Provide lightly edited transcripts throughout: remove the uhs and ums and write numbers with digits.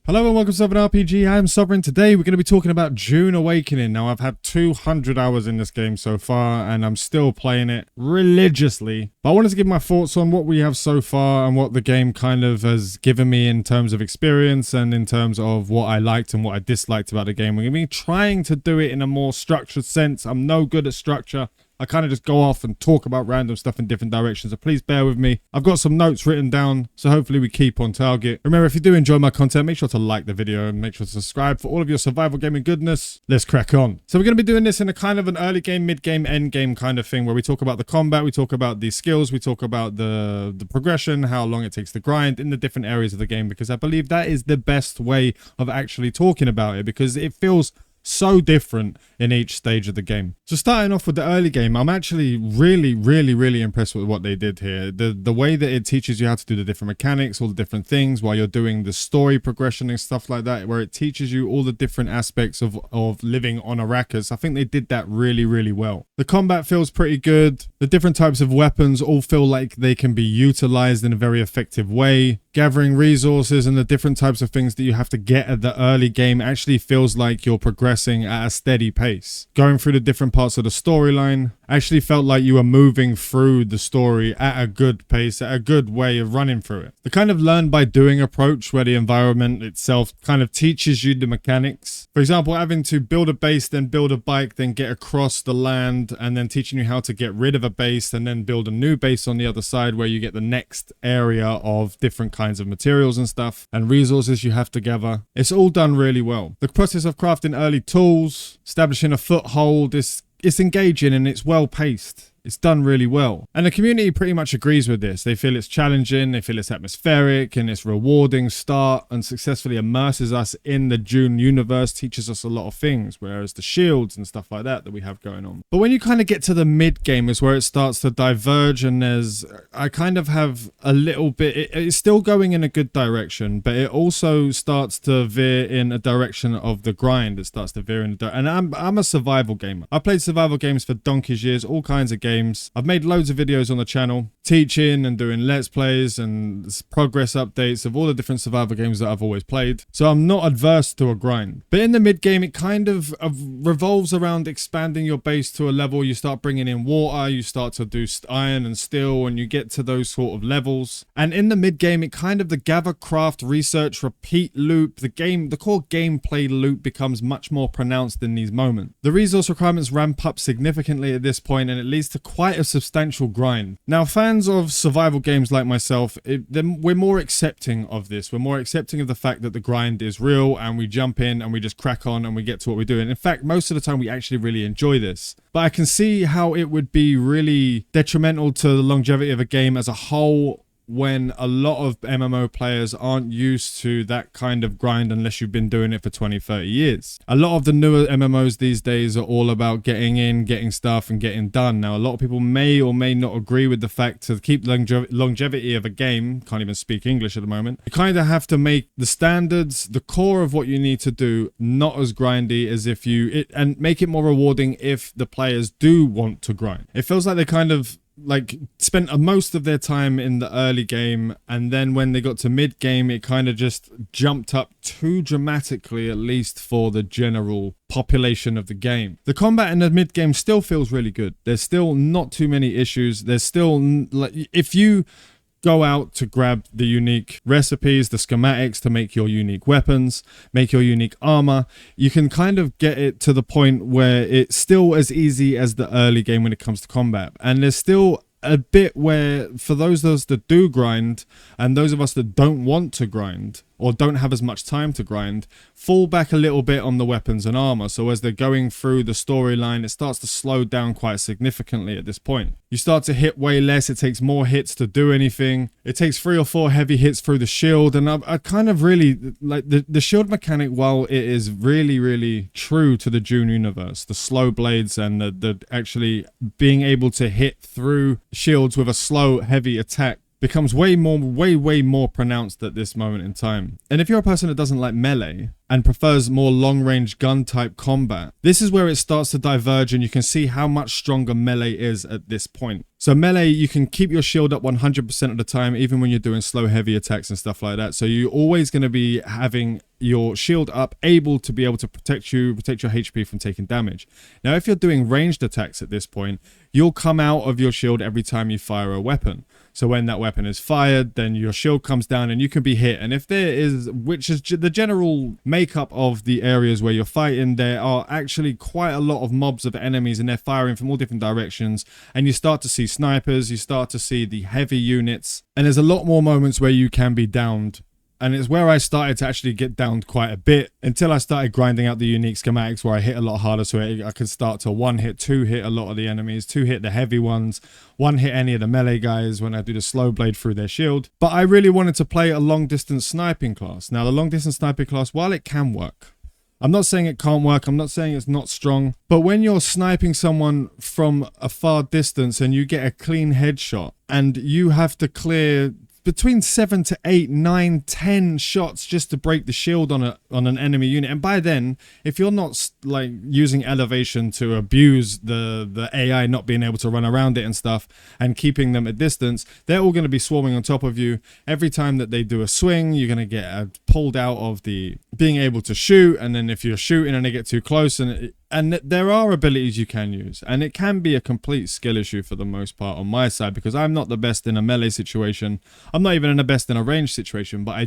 Hello and welcome to sovereignrpg. I am Sovereign. Today we're going to be talking about DUNE Awakening. Now I've had 200 hours in this game so far and I'm still playing it religiously. But I wanted to give my thoughts on what we have so far and what the game kind of has given me in terms of experience and in terms of what I liked and what I disliked about the game. We're going to be trying to do it in a more structured sense. I'm no good at structure. I kind of just go off and talk about random stuff in different directions, so please bear with me. I've got some notes written down, so hopefully we keep on target. Remember, if you do enjoy my content, make sure to like the video and make sure to subscribe for all of your survival gaming goodness. Let's crack on. So we're going to be doing this in a kind of an early game, mid game, end game kind of thing, where we talk about the combat, we talk about the skills, we talk about the progression, how long it takes to grind in the different areas of the game, because I believe that is the best way of actually talking about it, because it feels so different in each stage of the game. So starting off with the early game, I'm actually really impressed with what they did here. The way that it teaches you how to do the different mechanics, all the different things while you're doing the story progression and stuff like that, where it teaches you all the different aspects of living on Arrakis. I think they did that really well. The combat feels pretty good. The different types of weapons all feel like they can be utilized in a very effective way. Gathering resources and the different types of things that you have to get at the early game actually feels like you're progressing at a steady pace. Going through the different parts of the storyline actually felt like you were moving through the story at a good pace, at a good way of running through it. The kind of learn by doing approach where the environment itself kind of teaches you the mechanics. For example, having to build a base, then build a bike, then get across the land, and then teaching you how to get rid of a base and then build a new base on the other side where you get the next area of different kinds of materials and stuff and resources you have to gather. It's all done really well. The process of crafting early tools, establishing a foothold, it's engaging and it's well paced. It's done really well. And the community pretty much agrees with this. They feel it's challenging, they feel it's atmospheric, and it's rewarding start and successfully immerses us in the DUNE universe, teaches us a lot of things, whereas the shields and stuff like that we have going on. But when you kind of get to the mid game is where it starts to diverge, and I kind of have a little bit, it's still going in a good direction, but it also starts to veer in a direction of the grind. It starts to veer in and I'm a survival gamer. I played survival games for donkey's years, all kinds of games. I've made loads of videos on the channel teaching and doing let's plays and progress updates of all the different survival games that I've always played, so I'm not adverse to a grind. But in the mid game it kind of revolves around expanding your base to a level. You start bringing in water, you start to do iron and steel, and you get to those sort of levels. And in the mid game it kind of the gather, craft, research, repeat loop, the core gameplay loop becomes much more pronounced in these moments. The resource requirements ramp up significantly at this point, and it leads to quite a substantial grind. Now, fans of survival games like myself, we're more accepting of this. We're more accepting of the fact that the grind is real and we jump in and we just crack on and we get to what we're doing. In fact, most of the time we actually really enjoy this. But I can see how it would be really detrimental to the longevity of a game as a whole when a lot of MMO players aren't used to that kind of grind unless you've been doing it for 20-30 years. A lot of the newer MMOs these days are all about getting in, getting stuff and getting done. Now, a lot of people may or may not agree with the fact to keep longevity of a game, can't even speak English at the moment, you kind of have to make the standards, the core of what you need to do, not as grindy as if and make it more rewarding if the players do want to grind. It feels like they kind of spent most of their time in the early game, and then when they got to mid game it kind of just jumped up too dramatically, at least for the general population of the game. The combat in the mid game still feels really good. There's still not too many issues. There's still, if you go out to grab the unique recipes, the schematics to make your unique weapons, make your unique armor, you can kind of get it to the point where it's still as easy as the early game when it comes to combat. And there's still a bit where for those of us that do grind and those of us that don't want to grind or don't have as much time to grind, fall back a little bit on the weapons and armor. So as they're going through the storyline, it starts to slow down quite significantly at this point. You start to hit way less. It takes more hits to do anything. It takes 3 or 4 heavy hits through the shield. And I kind of really like the shield mechanic, while it is really true to the DUNE universe, the slow blades and the actually being able to hit through shields with a slow, heavy attack becomes way more pronounced at this moment in time. And if you're a person that doesn't like melee, and prefers more long-range gun-type combat. This is where it starts to diverge, and you can see how much stronger melee is at this point. So melee, you can keep your shield up 100% of the time, even when you're doing slow, heavy attacks and stuff like that. So you're always going to be having your shield up, able to protect your HP from taking damage. Now, if you're doing ranged attacks at this point, you'll come out of your shield every time you fire a weapon. So when that weapon is fired, then your shield comes down and you can be hit. And if there is, which is the general makeup of the areas where you're fighting, there are actually quite a lot of mobs of enemies and they're firing from all different directions. And you start to see snipers, you start to see the heavy units, and there's a lot more moments where you can be downed. And it's where I started to actually get downed quite a bit until I started grinding out the unique schematics where I hit a lot harder, so I could start to one hit, two hit a lot of the enemies, two hit the heavy ones, one hit any of the melee guys when I do the slow blade through their shield. But I really wanted to play a long distance sniping class. Now the long distance sniping class, while it can work, I'm not saying it can't work, I'm not saying it's not strong, but when you're sniping someone from a far distance and you get a clean headshot and you have to clear between 7 to 8, 9, 10 shots just to break the shield on an enemy unit. And by then, if you're not like using elevation to abuse the AI not being able to run around it and stuff and keeping them at distance, they're all going to be swarming on top of you. Every time that they do a swing, you're going to get pulled out of the being able to shoot. And then if you're shooting and they get too close, and there are abilities you can use, and it can be a complete skill issue for the most part on my side, because I'm not the best in a melee situation. I'm not even the best in a range situation, but I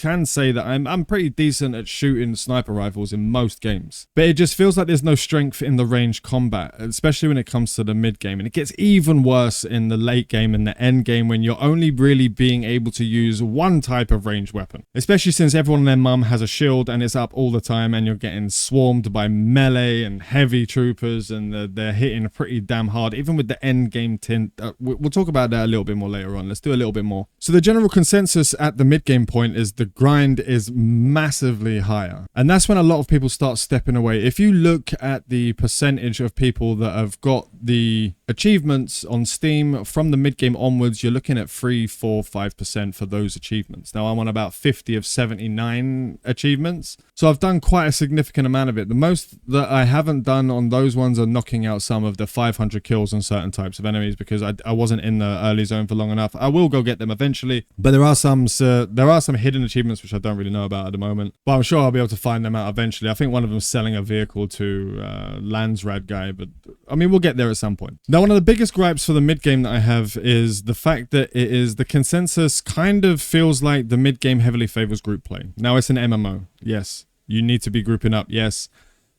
can say that I'm pretty decent at shooting sniper rifles in most games. But it just feels like there's no strength in the range combat, especially when it comes to the mid game. And it gets even worse in the late game and the end game when you're only really being able to use one type of ranged weapon. Especially since everyone and their mum has a shield and it's up all the time and you're getting swarmed by melee and heavy troopers and they're hitting pretty damn hard, even with the end game tint. We'll talk about that a little bit more later on. Let's do a little bit more. So the general consensus at the mid game point is the grind is massively higher, and that's when a lot of people start stepping away. If you look at the percentage of people that have got the achievements on Steam from the mid game onwards, you're looking at 3, 4, 5% for those achievements. Now I'm on about 50 of 79 achievements, so I've done quite a significant amount of it. The most that I haven't done on those ones are knocking out some of the 500 kills on certain types of enemies, because I wasn't in the early zone for long enough. I will go get them eventually, but there are some hidden achievements which I don't really know about at the moment, but I'm sure I'll be able to find them out eventually. I think one of them is selling a vehicle to Landsrad guy, but I mean, we'll get there at some point. Now, one of the biggest gripes for the mid game that I have is the fact that the consensus kind of feels like the mid game heavily favors group play. Now, it's an MMO. Yes, you need to be grouping up. Yes.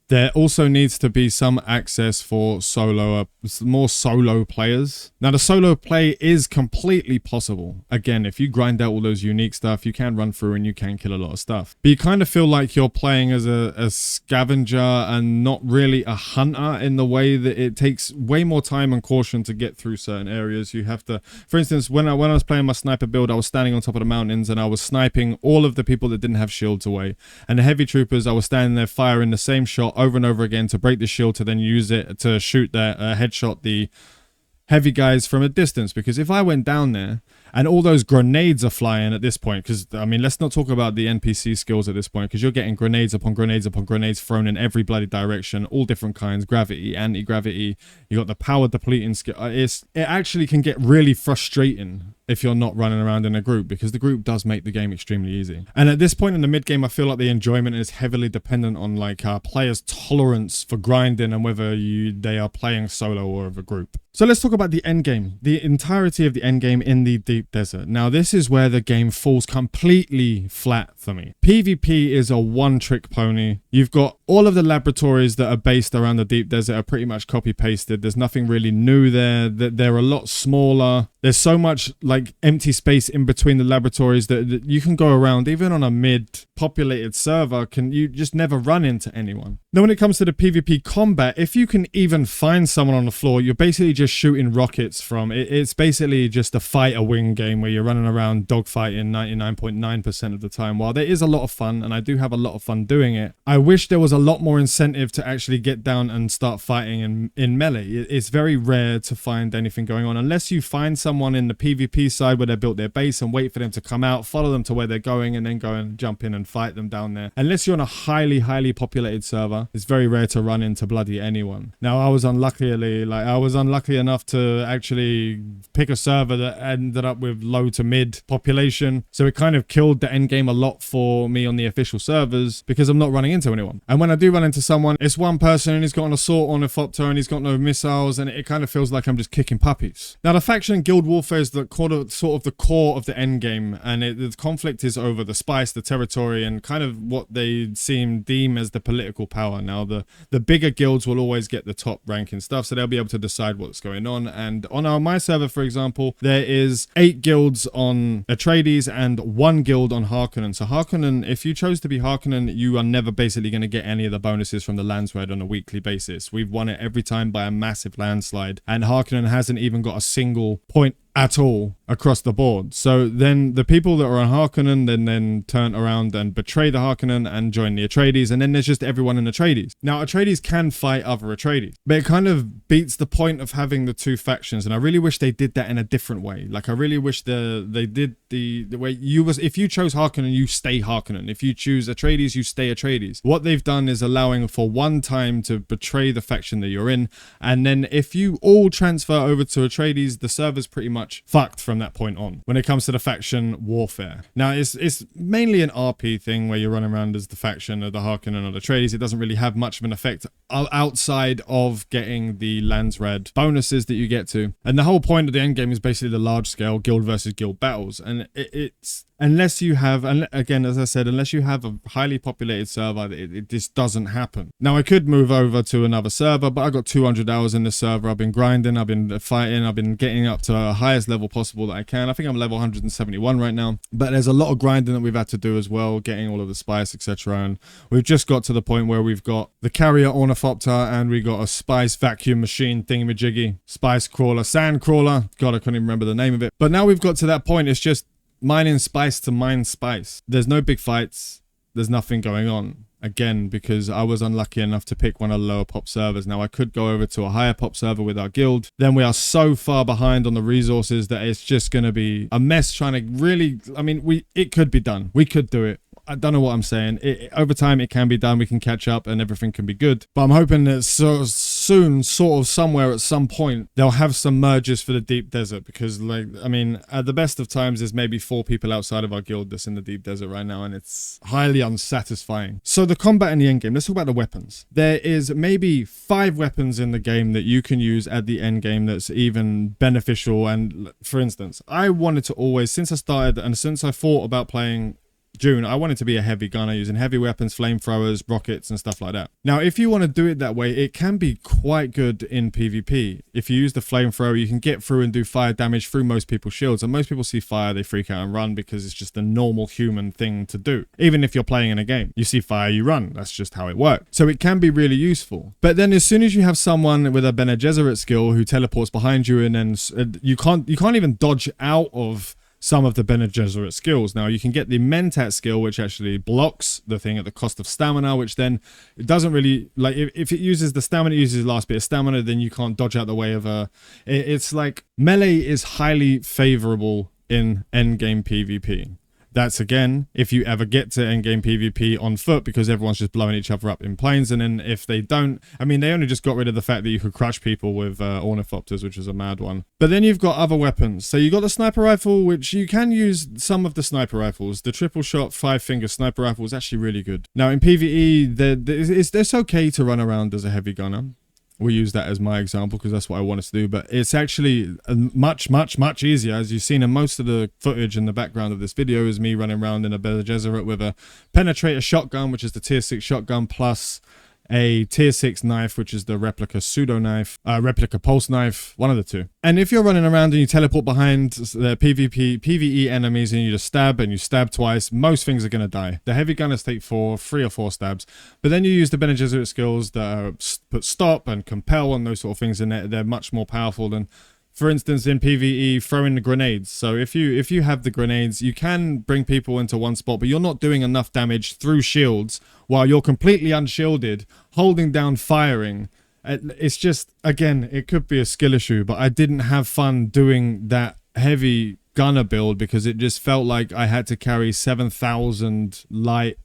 There also needs to be some access for more solo players. Now, the solo play is completely possible. Again, if you grind out all those unique stuff, you can run through and you can kill a lot of stuff. But you kind of feel like you're playing as a scavenger and not really a hunter, in the way that it takes way more time and caution to get through certain areas. You have to, for instance, when I was playing my sniper build, I was standing on top of the mountains and I was sniping all of the people that didn't have shields away. And the heavy troopers, I was standing there firing the same shot over and over again to break the shield, to then use it to shoot headshot the heavy guys from a distance. Because if I went down there and all those grenades are flying at this point, because I mean, let's not talk about the NPC skills at this point, because you're getting grenades upon grenades upon grenades thrown in every bloody direction, all different kinds, gravity, anti-gravity, you got the power depleting skill. It actually can get really frustrating if you're not running around in a group, because the group does make the game extremely easy. And at this point in the mid game, I feel like the enjoyment is heavily dependent on like players' tolerance for grinding and whether they are playing solo or of a group. So let's talk about the end game, the entirety of the end game in the deep desert. Now, this is where the game falls completely flat for me. PvP is a one-trick pony. You've got all of the laboratories that are based around the deep desert are pretty much copy-pasted. There's nothing really new there. They're a lot smaller. There's so much like empty space in between the laboratories that you can go around, even on a mid-populated server, you just never run into anyone. Now, when it comes to the PvP combat, if you can even find someone on the floor, you're basically just shooting rockets from it. It's basically just a fight or win game where you're running around dogfighting 99.9% of the time. While there is a lot of fun, and I do have a lot of fun doing it, I wish there was a lot more incentive to actually get down and start fighting in melee. It's very rare to find anything going on unless you find someone in the PvP side where they built their base and wait for them to come out, follow them to where they're going, and then go and jump in and fight them down there. Unless you're on a highly populated server, it's very rare to run into bloody anyone. Now, I was unlucky enough to actually pick a server that ended up with low to mid population, so it kind of killed the end game a lot for me on the official servers because I'm not running into anyone. And when I do run into someone, it's one person and he's got an assault on a ornithopter and he's got no missiles, and it kind of feels like I'm just kicking puppies. Now, the faction guild warfare is the sort of the core of the end game, and the conflict is over the spice, the territory, and kind of what they deem as the political power. Now, the bigger guilds will always get the top ranking stuff, so they'll be able to decide what's going on. And on my server, for example, there is 8 guilds on Atreides and 1 guild on Harkonnen. So Harkonnen, if you chose to be Harkonnen, you are never basically going to get any of the bonuses from the Landsraad on a weekly basis. We've won it every time by a massive landslide, and Harkonnen hasn't even got a single point at all across the board. So then the people that are on Harkonnen then turn around and betray the Harkonnen and join the Atreides, and then there's just everyone in Atreides. Now, Atreides can fight other Atreides, but it kind of beats the point of having the 2 factions, and I really wish they did that in a different way. Like, I really wish they did the way if you chose Harkonnen, you stay Harkonnen. If you choose Atreides, you stay Atreides. What they've done is allowing for one time to betray the faction that you're in, and then if you all transfer over to Atreides, the server's pretty much fucked from that point on when it comes to the faction warfare. Now, it's mainly an RP thing where you're running around as the faction of the Harkonnen or the Atreides. It doesn't really have much of an effect outside of getting the Landsraad bonuses that you get to. And the whole point of the endgame is basically the large scale guild versus guild battles. And it's unless you have, and again, as I said, unless you have a highly populated server, it just doesn't happen. Now, I could move over to another server, but I got 200 hours in this server. I've been grinding, I've been fighting, I've been getting up to the highest level possible that I can. I think I'm level 171 right now, but there's a lot of grinding that we've had to do as well, getting all of the spice, etc. And we've just got to the point where we've got the carrier ornithopter, and we got a spice vacuum machine thingamajiggy, spice crawler, sand crawler. God, I couldn't even remember the name of it. But now we've got to that point, it's just mining spice to mine spice. There's no big fights. There's nothing going on. Again, because I was unlucky enough to pick one of the lower pop servers. Now, I could go over to a higher pop server with our guild. Then we are so far behind on the resources that it's just going to be a mess trying to really, I mean, it could be done. We could do it. I don't know what I'm saying. Over time, it can be done. We can catch up and everything can be good. But I'm hoping that soon, sort of somewhere at some point, they'll have some mergers for the deep desert. Because, like, I mean, at the best of times, there's maybe 4 people outside of our guild that's in the deep desert right now. And it's highly unsatisfying. So the combat in the end game, let's talk about the weapons. There is maybe 5 weapons in the game that you can use at the end game that's even beneficial. And for instance, I wanted to always, since I started and since I thought about playing DUNE, I wanted to be a heavy gunner using heavy weapons, flamethrowers, rockets, and stuff like that. Now, if you want to do it that way, it can be quite good in PvP. If you use the flamethrower, you can get through and do fire damage through most people's shields. And most people see fire, they freak out and run because it's just a normal human thing to do. Even if you're playing in a game, you see fire, you run. That's just how it works. So it can be really useful. But then as soon as you have someone with a Bene Gesserit skill who teleports behind you, and then you can't even dodge out of some of the Bene Gesserit skills. Now, you can get the Mentat skill, which actually blocks the thing at the cost of stamina, which then it doesn't really, like, if it uses the stamina, it uses the last bit of stamina, then you can't dodge out the way of a, it's like melee is highly favorable in endgame PvP. That's, again, if you ever get to endgame PvP on foot, because everyone's just blowing each other up in planes. And then if they don't, I mean, they only just got rid of the fact that you could crush people with ornithopters, which is a mad one. But then you've got other weapons. So you got the sniper rifle, which you can use some of the sniper rifles. The triple shot 5-finger sniper rifle is actually really good. Now, in PvE, it's okay to run around as a heavy gunner. We'll use that as my example because that's what I want us to do. But it's actually much easier. As you've seen in most of the footage in the background of this video is me running around in a Bene Gesserit with a penetrator shotgun, which is the tier 6 shotgun, plus a tier 6 knife, which is the replica pseudo knife, replica pulse knife, one of the two. And if you're running around and you teleport behind the PvE enemies and you just stab and you stab twice, most things are going to die. The heavy gunners take 3 or 4 stabs, but then you use the Bene Gesserit skills that put stop and compel and those sort of things, and they're much more powerful than, for instance, in PvE, throwing the grenades. So if you have the grenades, you can bring people into one spot, but you're not doing enough damage through shields while you're completely unshielded, holding down firing. It's just, again, it could be a skill issue, but I didn't have fun doing that heavy gunner build because it just felt like I had to carry 7,000 light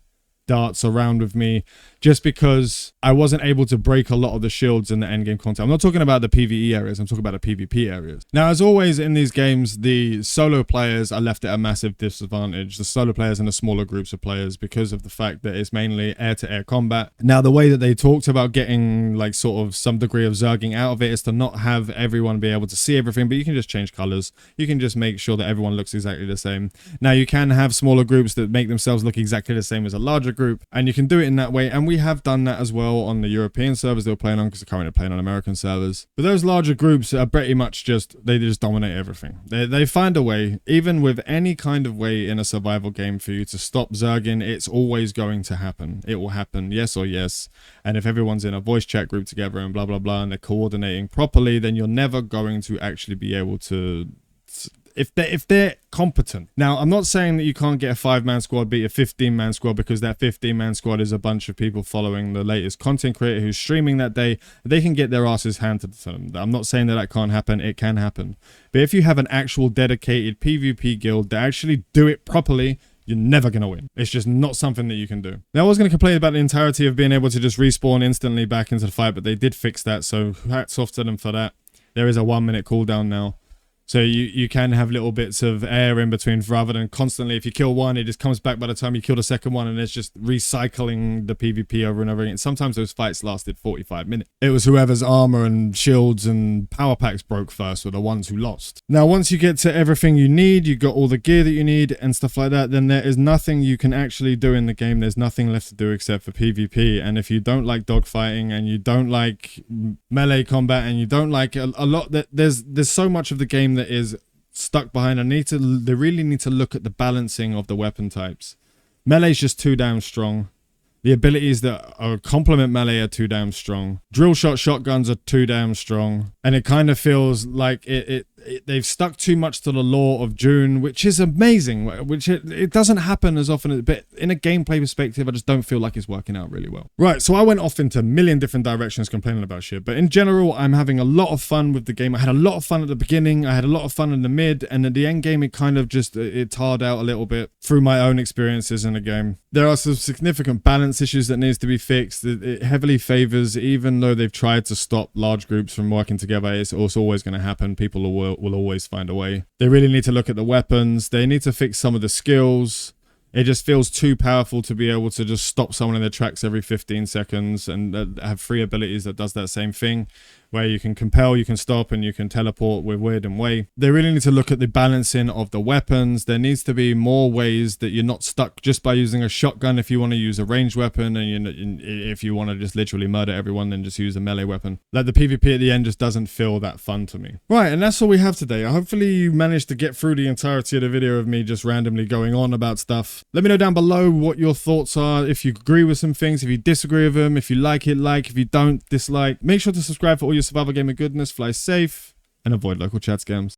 darts around with me just because I wasn't able to break a lot of the shields in the endgame content. I'm not talking about the PvE areas, I'm talking about the PvP areas. Now, as always in these games, the solo players are left at a massive disadvantage. The solo players and the smaller groups of players, because of the fact that it's mainly air-to-air combat. Now, the way that they talked about getting like sort of some degree of zerging out of it is to not have everyone be able to see everything, but you can just change colors. You can just make sure that everyone looks exactly the same. Now, you can have smaller groups that make themselves look exactly the same as a larger group, and you can do it in that way, and we have done that as well on the European servers they were playing on, because they're currently playing on American servers. But those larger groups are pretty much they just dominate everything. They find a way, even with any kind of way in a survival game, for you to stop zerging. It's always going to happen. It will happen, yes or yes. And if everyone's in a voice chat group together and blah blah blah, and they're coordinating properly, then you're never going to actually be able to, if they're competent. Now, I'm not saying that you can't get a 5-man squad beat a 15-man squad, because that 15-man squad is a bunch of people following the latest content creator who's streaming that day. They can get their asses handed to them. I'm not saying that that can't happen. It can happen. But if you have an actual dedicated PvP guild that actually do it properly, you're never going to win. It's just not something that you can do. Now, I was going to complain about the entirety of being able to just respawn instantly back into the fight, but they did fix that, so hats off to them for that. There is a 1-minute cooldown now. So you can have little bits of air in between, rather than constantly, if you kill one, it just comes back by the time you kill the second one, and it's just recycling the PvP over and over again. Sometimes those fights lasted 45 minutes. It was whoever's armor and shields and power packs broke first were the ones who lost. Now, once you get to everything you need, you got all the gear that you need and stuff like that, then there is nothing you can actually do in the game. There's nothing left to do except for PvP. And if you don't like dogfighting, and you don't like melee combat, and you don't like a lot, that there's so much of the game that is stuck behind. They really need to look at the balancing of the weapon types. Melee's just too damn strong. The abilities that complement melee are too damn strong. Drill shot shotguns are too damn strong. And it kind of feels like they've stuck too much to the lore of DUNE, which is amazing, which it doesn't happen as often, but in a gameplay perspective, I just don't feel like it's working out really well. Right, so I went off into a million different directions complaining about shit, but in general, I'm having a lot of fun with the game. I had a lot of fun at the beginning, I had a lot of fun in the mid, and at the end game, it kind of just, it tarred out a little bit through my own experiences in the game. There are some significant balance issues that needs to be fixed. It heavily favors, even though they've tried to stop large groups from working together, it's also always going to happen. People will always find a way. They really need to look at the weapons. They need to fix some of the skills. It just feels too powerful to be able to just stop someone in their tracks every 15 seconds and have 3 abilities that does that same thing, where you can compel, you can stop, and you can teleport with Weird and Way. They really need to look at the balancing of the weapons. There needs to be more ways that you're not stuck just by using a shotgun if you want to use a ranged weapon, and if you want to just literally murder everyone, then just use a melee weapon. Like, the PvP at the end just doesn't feel that fun to me. Right, and that's all we have today. Hopefully you managed to get through the entirety of the video of me just randomly going on about stuff. Let me know down below what your thoughts are, if you agree with some things, if you disagree with them, if you like it, if you don't, dislike. Make sure to subscribe for all your survival gamer goodness. Fly safe and avoid local chat scams.